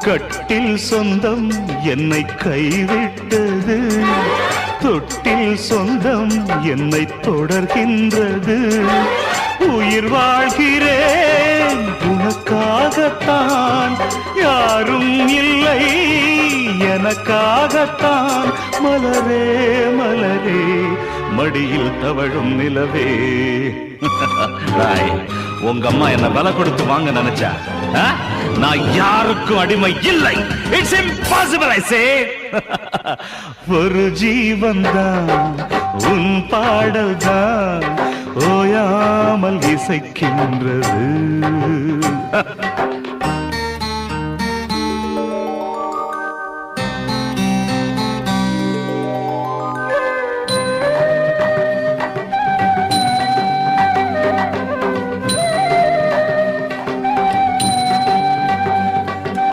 கட்டில் சொந்தம் என்னை கைவிட்டது, தொட்டில் சொந்தம் என்னை தொடர்கின்றது. உயிர் வாழ்கிறேன் உனக்காகத்தான், யாரும் இல்லை எனக்காகத்தான். மலரே மலரே மடியில் தவழும் நிலவே. உங்க அம்மா என்ன விலை கொடுத்து வாங்க நினைச்சா, நான் யாருக்கும் அடிமை இல்லை. இட்ஸ் இம்பாசிபிள் ஐ சே. ஒரு ஜீவன் தான் உன் பாடல் தான் ஓயாமல் இசைக்கின்றது.